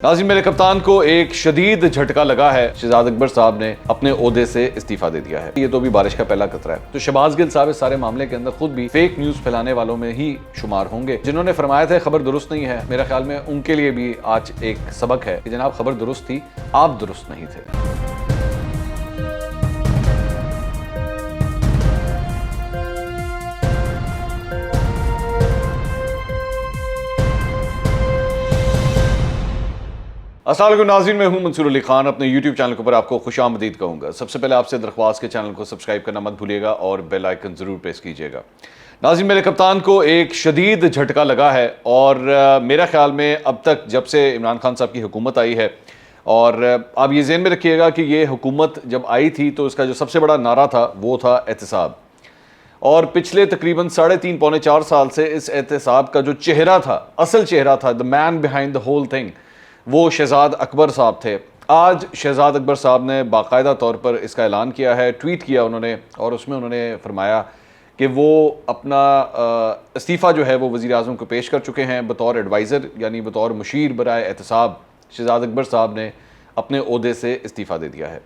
नाज़रीन, मेरे कप्तान को एक शदीद झटका लगा है। शहजाद अकबर साहब ने अपने ओहदे से इस्तीफा दे दिया है। ये तो भी बारिश का पहला कतरा है। तो शहबाज गिल साहब इस सारे मामले के अंदर खुद भी फेक न्यूज फैलाने वालों में ही शुमार होंगे, जिन्होंने फरमाया था खबर दुरुस्त नहीं है। मेरा ख्याल में उनके लिए भी आज एक सबक है कि जनाब खबर दुरुस्त थी, आप दुरुस्त नहीं थे। अस्सलाम वालेकुम नाज़रीन, मैं हूं मंसूर अली खान। अपने YouTube चैनल के ऊपर आपको खुशामदीद कहूँगा। सबसे पहले आपसे दरख्वास्त के चैनल को सब्सक्राइब करना मत भूलिएगा और बेल आइकन ज़रूर प्रेस कीजिएगा। नाज़रीन, मेरे कप्तान को एक शदीद झटका लगा है और मेरा ख्याल में अब तक जब से इमरान खान साहब की हुकूमत आई है, और आप ये ज़हन में रखिएगा कि ये हुकूमत जब आई थी तो इसका जो सबसे बड़ा नारा था वो था एहतिसाब। और पिछले तकरीबन 3.5 पौने 4 साल से इस एहतिसाब का जो चेहरा था, असल चेहरा था, the man behind the whole thing, वो शहजाद अकबर साहब थे। आज शहजाद अकबर साहब ने बाकायदा तौर पर इसका ऐलान किया है, ट्वीट किया उन्होंने, और उसमें उन्होंने फरमाया कि वो अपना इस्तीफ़ा जो है वो वज़ीर आज़म को पेश कर चुके हैं बतौर एडवाइज़र, यानी बतौर मुशीर बराए एहतिसाब। शहजाद अकबर साहब ने अपने ओहदे से इस्तीफ़ा दे दिया है।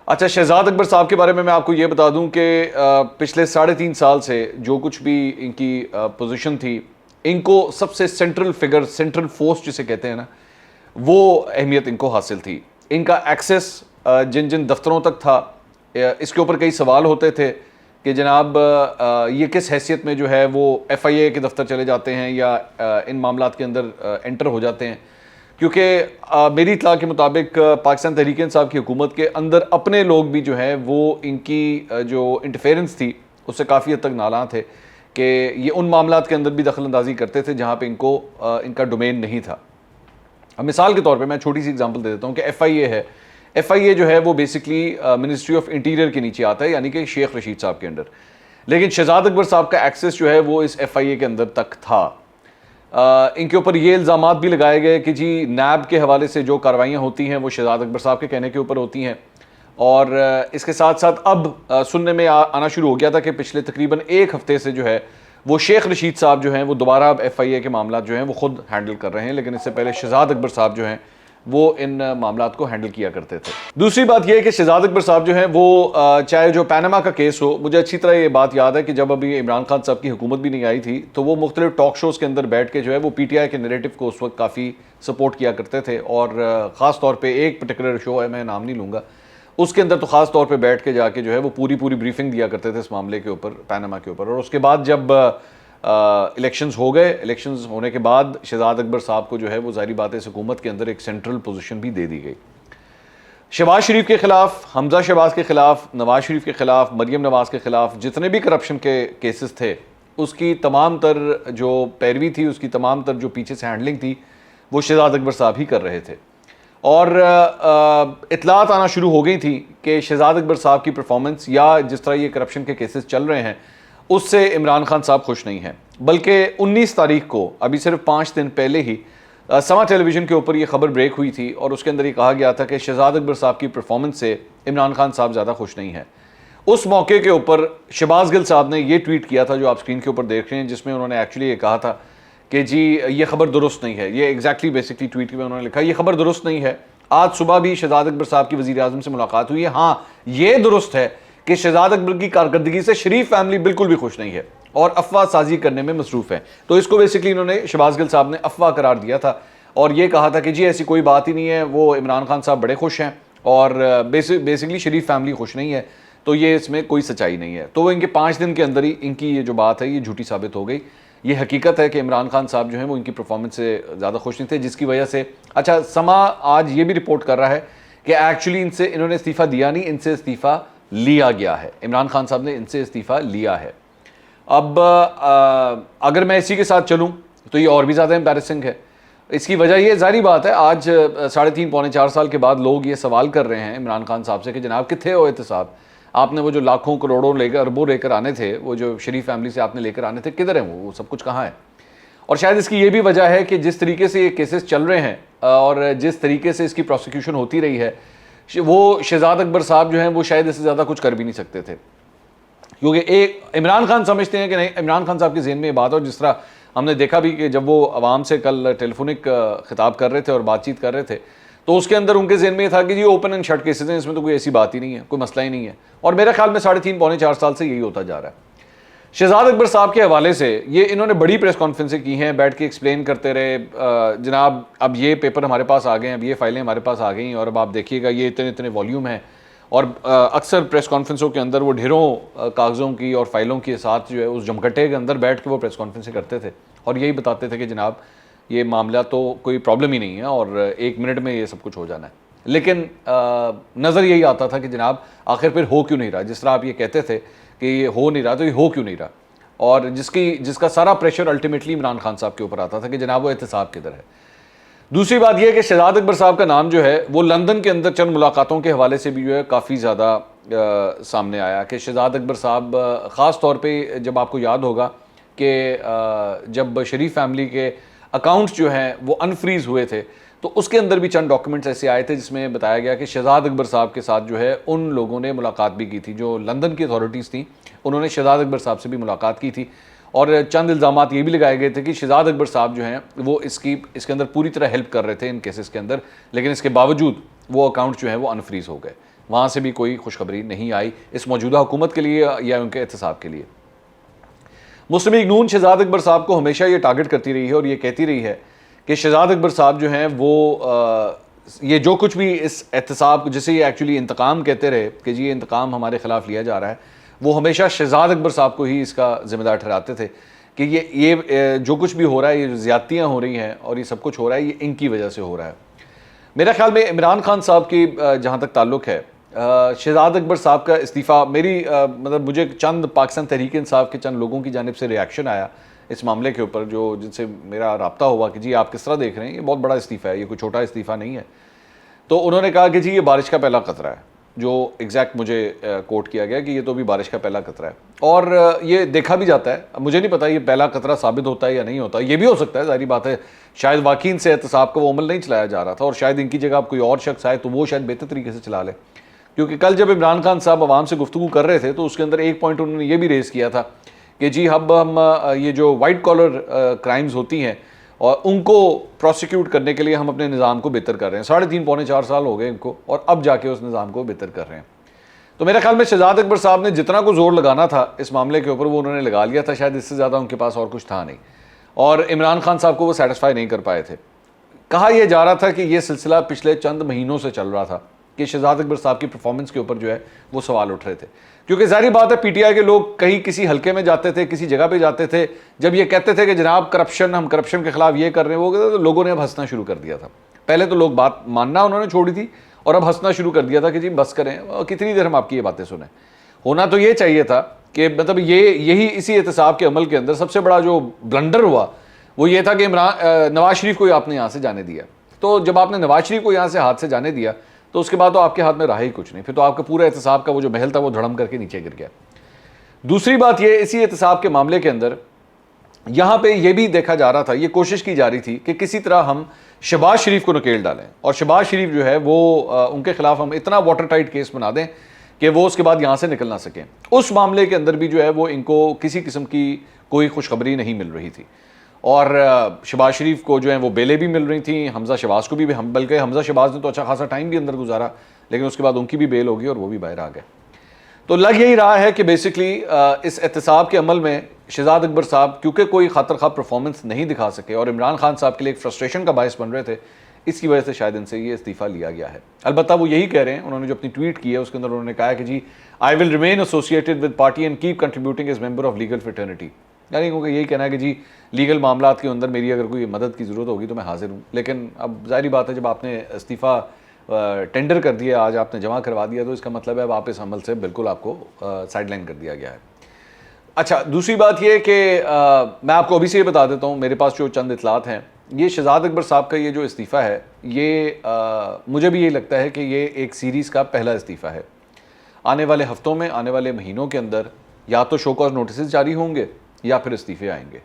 अच्छा, शहजाद अकबर साहब के बारे में मैं आपको ये बता दूं कि पिछले 3.5 साल से जो कुछ भी इनकी पोजीशन थी, इनको सबसे सेंट्रल फिगर, सेंट्रल फोर्स जिसे कहते हैं ना, वो अहमियत इनको हासिल थी। इनका एक्सेस जिन जिन दफ्तरों तक था, इसके ऊपर कई सवाल होते थे कि जनाब ये किस हैसियत में जो है वो FIA के दफ्तर चले जाते हैं या इन मामलात के अंदर एंटर हो जाते हैं, क्योंकि मेरी इत्तला के मुताबिक पाकिस्तान तहरीक इंसाफ की हुकूमत के अंदर अपने लोग भी जो हैं वो इनकी जो इंटरफेरेंस थी उससे काफ़ी हद तक नाराज़ थे कि ये उन मामलात के अंदर भी दखल अंदाजी करते थे जहाँ पे इनको इनका डोमेन नहीं था। अब मिसाल के तौर पे मैं छोटी सी एग्जांपल दे देता हूँ कि FIA है। FIA जो है वो बेसिकली मिनिस्ट्री ऑफ इंटीरियर के नीचे आता है, यानी कि शेख रशीद साहब के अंडर। लेकिन शहजाद अकबर साहब का एक्सेस जो है वो इस FIA के अंदर तक था। इनके ऊपर ये इल्ज़ामात भी लगाए गए कि जी नैब के हवाले से जो कार्रवाइयाँ होती हैं वो शहजाद अकबर साहब के कहने के ऊपर होती हैं। और इसके साथ साथ अब सुनने में आना शुरू हो गया था कि पिछले तकरीबन 1 हफ्ते से जो है वो शेख रशीद साहब जो हैं वो दोबारा अब FIA के मामला जो हैं वो खुद हैंडल कर रहे हैं, लेकिन इससे पहले शहजाद अकबर साहब जो हैं वो इन मामलात को हैंडल किया करते थे। दूसरी बात यह है कि शहजाद अकबर साहब जो हैं वो चाहे जो पैनामा का केस हो, मुझे अच्छी तरह ये बात याद है कि जब अभी इमरान खान साहब की हुकूमत भी नहीं आई थी तो वो मुख्तलिफ टॉक शोज़ के अंदर बैठ के जो है वो PTI के नैरेटिव को उस वक्त काफ़ी सपोर्ट किया करते थे। और ख़ास तौर पर एक पर्टिकुलर शो है, मैं नाम नहीं लूँगा, उसके अंदर तो ख़ास तौर पे बैठ के जाके जो है वो पूरी ब्रीफिंग दिया करते थे इस मामले के ऊपर, पैनामा के ऊपर। और उसके बाद जब इलेक्शंस हो गए, इलेक्शंस होने के बाद शहजाद अकबर साहब को जो है वो ज़ाहिर बात है इस हुकूमत के अंदर एक सेंट्रल पोजीशन भी दे दी गई। शहबाज शरीफ के ख़िलाफ़, हमजा शहबाज के ख़िलाफ़, नवाज़ शरीफ के ख़िलाफ़, मरियम नवाज़ के ख़िलाफ़ जितने भी करप्शन के केसेस थे, उसकी तमाम तर जो पैरवी थी, उसकी तमाम तर जो पीछे से हैंडलिंग थी, वो शहजाद अकबर साहब ही कर रहे थे। और इतलात आना शुरू हो गई थी कि शहजाद अकबर साहब की परफॉर्मेंस या जिस तरह ये करप्शन के केसेस चल रहे हैं उससे इमरान खान साहब खुश नहीं हैं। बल्कि 19 तारीख को, अभी सिर्फ 5 दिन पहले ही समा टेलीविज़न के ऊपर ये खबर ब्रेक हुई थी और उसके अंदर ये कहा गया था कि शहजाद अकबर साहब की परफॉर्मेंस से इमरान खान साहब ज़्यादा खुश नहीं है। उस मौके के ऊपर शहबाज गिल साहब ने ये ट्वीट किया था जो आप स्क्रीन के ऊपर देख रहे हैं, जिसमें उन्होंने एक्चुअली ये कहा था कि जी ये खबर दुरुस्त नहीं है। ये एग्जैक्टली बेसिकली ट्वीट में उन्होंने लिखा ये खबर दुरुस्त नहीं है। आज सुबह भी शहजाद अकबर साहब की वज़ीर आज़म से मुलाकात हुई है। हाँ, ये दुरुस्त है कि शहजाद अकबर की कारकर्दगी से शरीफ फैमिली बिल्कुल भी खुश नहीं है और अफवाह साजी करने में मसरूफ़ है। तो इसको बेसिकली इन्होंने, शहबाज गिल साहब ने अफवाह करार दिया था और ये कहा था कि जी ऐसी कोई बात ही नहीं है, वो इमरान खान साहब बड़े खुश हैं और बेसिकली शरीफ फैमिली खुश नहीं है, तो ये इसमें कोई सच्चाई नहीं है। तो वो इनके 5 दिन के अंदर ही इनकी ये जो बात है ये झूठी साबित हो गई। ये हकीकत है कि इमरान खान साहब जो हैं वो इनकी परफॉर्मेंस से ज़्यादा खुश नहीं थे, जिसकी वजह से अच्छा समा आज ये भी रिपोर्ट कर रहा है कि एक्चुअली इनसे इन्होंने इस्तीफ़ा दिया नहीं, इनसे इस्तीफ़ा लिया गया है। इमरान खान साहब ने इनसे इस्तीफ़ा लिया है। अब अगर मैं इसी के साथ चलूँ तो ये और भी ज़्यादा एम्बैरेसिंग है। इसकी वजह ये ज़ाहिर बात है, आज 3.5 पौने 4 साल के बाद लोग ये सवाल कर रहे हैं इमरान खान साहब से कि जनाब कितने हो एहतिसाब, आपने वो जो लाखों करोड़ों लेकर अरबों लेकर आने थे, वो जो शरीफ फैमिली से आपने लेकर आने थे, किधर हैं वो सब कुछ कहाँ है? और शायद इसकी ये भी वजह है कि जिस तरीके से ये केसेस चल रहे हैं और जिस तरीके से इसकी प्रोसिक्यूशन होती रही है, वो शहजाद अकबर साहब जो हैं वो शायद इससे ज़्यादा कुछ कर भी नहीं सकते थे, क्योंकि एक इमरान खान समझते हैं कि नहीं, इमरान खान साहब के ज़हन में ये बात, और जिस तरह हमने देखा भी कि जब वो आवाम से कल टेलीफोनिक खिताब कर रहे थे और बातचीत कर रहे थे, तो उसके अंदर उनके ज़हन में ये था कि जी ओपन एंड शट केसेस हैं, इसमें तो कोई ऐसी बात ही नहीं है, कोई मसला ही नहीं है। और मेरे ख्याल में 3.5 पौने 4 साल से यही होता जा रहा है। शहजाद अकबर साहब के हवाले से ये इन्होंने बड़ी प्रेस कॉन्फ्रेंसें की हैं, बैठ के एक्सप्लेन करते रहे, जनाब अब ये पेपर हमारे पास आ गए हैं, अब ये फाइलें हमारे पास आ गई हैं और अब आप देखिएगा ये इतने इतने वॉल्यूम हैं। और अक्सर प्रेस कॉन्फ्रेंसों के अंदर वो ढेरों कागज़ों की और फाइलों के साथ जो है उस जमकट्टे के अंदर बैठ के वो प्रेस कॉन्फ्रेंसें करते थे और यही बताते थे कि जनाब ये मामला तो कोई प्रॉब्लम ही नहीं है और 1 मिनट में ये सब कुछ हो जाना है। लेकिन नज़र यही आता था कि जनाब आखिर फिर हो क्यों नहीं रहा, जिस तरह आप ये कहते थे कि ये हो नहीं रहा तो ये हो क्यों नहीं रहा, और जिसका सारा प्रेशर अल्टीमेटली इमरान खान साहब के ऊपर आता था कि जनाब वो एहतसाब किधर है। दूसरी बात यह है कि शहजाद अकबर साहब का नाम जो है वो लंदन के अंदर चंद मुलाकातों के हवाले से भी जो है काफ़ी ज़्यादा सामने आया कि शहजाद अकबर साहब ख़ास तौर पे जब आपको याद होगा कि जब शरीफ फैमिली के अकाउंट्स जो हैं वो अनफ्रीज़ हुए थे, तो उसके अंदर भी चंद डॉक्यूमेंट्स ऐसे आए थे जिसमें बताया गया कि शहजाद अकबर साहब के साथ जो है उन लोगों ने मुलाकात भी की थी, जो लंदन की अथॉरिटीज़ थी उन्होंने शहजाद अकबर साहब से भी मुलाकात की थी। और चंद इल्ज़ामात ये भी लगाए गए थे कि शहजाद अकबर साहब जो हैं वो इसके अंदर पूरी तरह हेल्प कर रहे थे इन केसेस के अंदर, लेकिन इसके बावजूद वो अकाउंट जो है वो अनफ्रीज़ हो गए। वहाँ से भी कोई खुशखबरी नहीं आई इस मौजूदा हुकूमत के लिए या उनके एहतसाब के लिए। मुस्लिम लीग नून शहजाद अकबर साहब को हमेशा ये टारगेट करती रही है और ये कहती रही है कि शहजाद अकबर साहब जो हैं वो ये जो कुछ भी इस एहतसाब जिसे ये एक्चुअली इंतकाम कहते रहे कि जी ये इंतकाम हमारे ख़िलाफ़ लिया जा रहा है, वो हमेशा शहजाद अकबर साहब को ही इसका ज़िम्मेदार ठहराते थे कि ये जो कुछ भी हो रहा है, ये ज़्यादतियाँ हो रही हैं और ये सब कुछ हो रहा है, ये इनकी वजह से हो रहा है। मेरा ख्याल में इमरान खान साहब की जहाँ तक ताल्लुक़ है, शहजाद अकबर साहब का इस्तीफ़ा मतलब मुझे चंद पाकिस्तान तहरीक इंसाफ के चंद लोगों की जानिब से रिएक्शन आया इस मामले के ऊपर, जो जिनसे मेरा रब्ता हुआ कि जी आप किस तरह देख रहे हैं, ये बहुत बड़ा इस्तीफ़ा है, ये कोई छोटा इस्तीफ़ा नहीं है। तो उन्होंने कहा कि जी ये बारिश का पहला खतरा है, जो एग्जैक्ट मुझे कोट किया गया कि ये तो भी बारिश का पहला खतरा है। और ये देखा भी जाता है, मुझे नहीं पता ये पहला खतरा साबित होता है या नहीं होता, ये भी हो सकता है, जाहिर बात है शायद वाकई इनसे एहतसाब का वो अमल नहीं चलाया जा रहा था और शायद इनकी जगह अब कोई और शख्स आए तो वो शायद बेहतर तरीके से चला ले। क्योंकि कल जब इमरान खान साहब आवाम से गुफ्तगू कर रहे थे तो उसके अंदर एक पॉइंट उन्होंने ये भी रेज़ किया था कि जी अब हम ये जो वाइट कॉलर क्राइम्स होती हैं और उनको प्रोसिक्यूट करने के लिए हम अपने निज़ाम को बेहतर कर रहे हैं। 3.5 पौने 4 साल हो गए इनको और अब जाके उस निज़ाम को बेहतर कर रहे हैं। तो मेरे ख्याल में शहजाद अकबर साहब ने जितना को जोर लगाना था इस मामले के ऊपर वो उन्होंने लगा लिया था, शायद इससे ज़्यादा उनके पास और कुछ था नहीं, और इमरान खान साहब को वो सेटिस्फाई नहीं कर पाए थे। कहा यह जा रहा था कि ये सिलसिला पिछले चंद महीनों से चल रहा था कि शहजाद अकबर साहब की परफॉर्मेंस के ऊपर जो है वो सवाल उठ रहे थे, क्योंकि जाहिर बात है पीटीआई के लोग कहीं किसी हलके में जाते थे, किसी जगह पे जाते थे, जब ये कहते थे कि जनाब करप्शन, हम करप्शन के खिलाफ ये कर रहे हैं वो कहते, तो लोगों ने अब हंसना शुरू कर दिया था। पहले तो लोग बात मानना उन्होंने छोड़ी थी और अब हंसना शुरू कर दिया था कि जी बस करें, कितनी देर हम आपकी ये बातें सुने। होना तो ये चाहिए था कि मतलब यही इसी एहतसाब के अमल के अंदर सबसे बड़ा जो ब्लंडर हुआ वो ये था कि नवाज शरीफ को आपने यहाँ से जाने दिया। तो जब आपने नवाज शरीफ को यहाँ से हाथ से जाने दिया तो उसके बाद तो आपके हाथ में रहा ही कुछ नहीं, फिर तो आपका पूरा एहतसाब का वो जो महल था वो धड़म करके नीचे गिर गया। दूसरी बात ये, इसी एहतसाब के मामले के अंदर यहाँ पे ये भी देखा जा रहा था, ये कोशिश की जा रही थी कि किसी तरह हम शहबाज शरीफ को नकेल डालें और शहबाज शरीफ जो है वो उनके खिलाफ हम इतना वाटर टाइट केस बना दें कि वो उसके बाद यहाँ से निकल ना सकें। उस मामले के अंदर भी जो है वो इनको किसी किस्म की कोई खुशखबरी नहीं मिल रही थी और शहबाज शरीफ को जो है वो बेलें भी मिल रही थी, हमजा शहबाज को भी, बल्कि हमजा शहबाज ने तो अच्छा खासा टाइम भी अंदर गुजारा, लेकिन उसके बाद उनकी भी बेल होगी और वो भी बाहर आ गए। तो लग यही रहा है कि बेसिकली इस एहतसाब के अमल में शहजाद अकबर साहब क्योंकि कोई खातर खा परफॉर्मेंस नहीं दिखा सके और इमरान खान साहब के लिए एक फ्रस्ट्रेशन का बायस बन रहे थे, इसकी वजह से शायद इनसे ये इस्तीफ़ा लिया गया है। अलबत्ता वो यही कह रहे हैं, उन्होंने जो अपनी ट्वीट की है उसके अंदर उन्होंने कहा है कि जी I will remain associated with party and keep contributing as member of legal fraternity, यानी क्योंकि यही कहना है कि जी लीगल मामलात के अंदर मेरी अगर कोई मदद की ज़रूरत होगी तो मैं हाजिर हूँ। लेकिन अब जाहिर बात है जब आपने इस्तीफ़ा टेंडर कर दिया, आज आपने जमा करवा दिया, तो इसका मतलब है अब आप इस अमल से बिल्कुल आपको साइडलाइन कर दिया गया है। अच्छा, दूसरी बात ये कि मैं आपको अभी से ये बता देता हूँ, मेरे पास जो चंद इतलात हैं, ये शहजाद अकबर साहब का ये जो इस्तीफ़ा है ये मुझे भी ये लगता है कि ये एक सीरीज़ का पहला इस्तीफ़ा है। आने वाले हफ्तों में, आने वाले महीनों के अंदर या तो शो कॉज नोटिस जारी होंगे या फिर इस्तीफ़े आएंगे।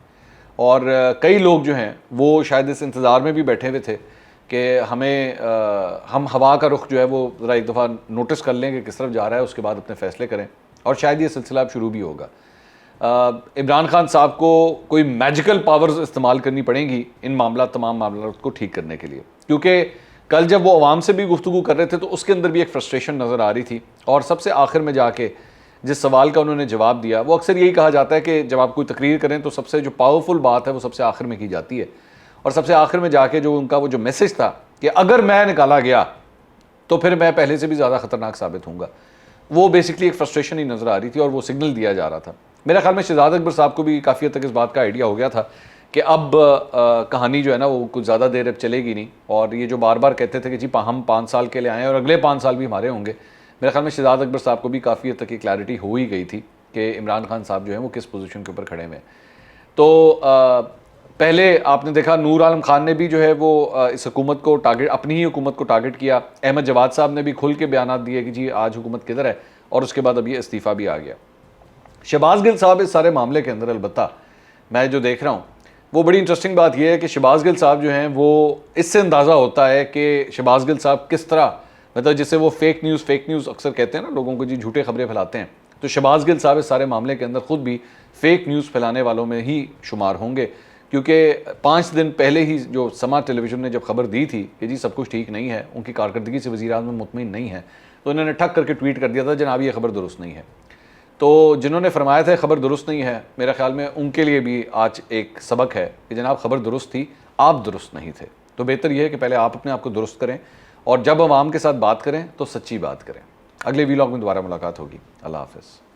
और कई लोग जो हैं वो शायद इस इंतज़ार में भी बैठे हुए थे कि हम हवा का रुख जो है वो ज़रा एक दफ़ा नोटिस कर लें कि किस तरफ जा रहा है, उसके बाद अपने फ़ैसले करें और शायद ये सिलसिला अब शुरू भी होगा। इमरान खान साहब को कोई मैजिकल पावर्स इस्तेमाल करनी पड़ेंगी इन तमाम मामला को ठीक करने के लिए, क्योंकि कल जब वो अवाम से भी गुफ्तगू कर रहे थे तो उसके अंदर भी एक फ्रस्ट्रेशन नज़र आ रही थी। और सबसे आखिर में जाके जिस सवाल का उन्होंने जवाब दिया, वो अक्सर यही कहा जाता है कि जब आप कोई तकरीर करें तो सबसे जो पावरफुल बात है वो सबसे आखिर में की जाती है। और सबसे आखिर में जाके जो उनका वो जो मैसेज था कि अगर मैं निकाला गया तो फिर मैं पहले से भी ज़्यादा ख़तरनाक साबित होऊंगा, वो बेसिकली एक फ्रस्ट्रेशन ही नज़र आ रही थी और वो सिग्नल दिया जा रहा था। मेरा ख्याल में शहजाद अकबर साहब को भी काफ़ी हद तक इस बात का आइडिया हो गया था कि अब कहानी जो है ना वो कुछ ज़्यादा देर अब चलेगी नहीं, और ये जो बार बार कहते थे कि जी हम 5 साल के लिए आए हैं और अगले 5 साल भी हमारे होंगे, मेरे ख्याल में शहजाद अकबर साहब को भी काफ़ी हद तक की क्लैरिटी हो ही गई थी कि इमरान खान साहब जो है वो किस पोजीशन के ऊपर खड़े हुए हैं। तो पहले आपने देखा नूर आलम खान ने भी जो है वो इस हुकूमत को टारगेट, अपनी ही हुकूमत को टारगेट किया। अहमद जवाद साहब ने भी खुल के बयान दिए कि जी आज हुकूमत किधर है, और उसके बाद अभी इस्तीफ़ा भी आ गया। शहबाज गिल साहब इस सारे मामले के अंदर अलबत्ता मैं जो देख रहा हूँ वो बड़ी इंटरेस्टिंग बात यह है कि शहबाज गिल साहब जो हैं वो इससे अंदाज़ा होता है कि शहबाज गिल साहब किस तरह, मतलब जिसे वो फेक न्यूज़ अक्सर कहते हैं ना लोगों को, जी झूठे खबरें फैलाते हैं, तो शहबाज गिल साहब इस सारे मामले के अंदर ख़ुद भी फेक न्यूज़ फैलाने वालों में ही शुमार होंगे। क्योंकि 5 दिन पहले ही जो समा टेलीविज़न ने जब खबर दी थी कि जी सब कुछ ठीक नहीं है, उनकी कारकर्दगी से वज़ीर-ए-आज़म मुतमईन नहीं है, तो इन्होंने ठक करके ट्वीट कर दिया था जनाब ये खबर दुरुस्त नहीं है। तो जिन्होंने फरमाया था खबर दुरुस्त नहीं है, मेरा ख्याल में उनके लिए भी आज एक सबक है कि जनाब खबर दुरुस्त थी, आप दुरुस्त नहीं थे। तो बेहतर यह है कि पहले आप अपने आप को दुरुस्त करें और जब आवाम के साथ बात करें तो सच्ची बात करें। अगले वीलॉग में दोबारा मुलाकात होगी। अल्लाह हाफ़िज़।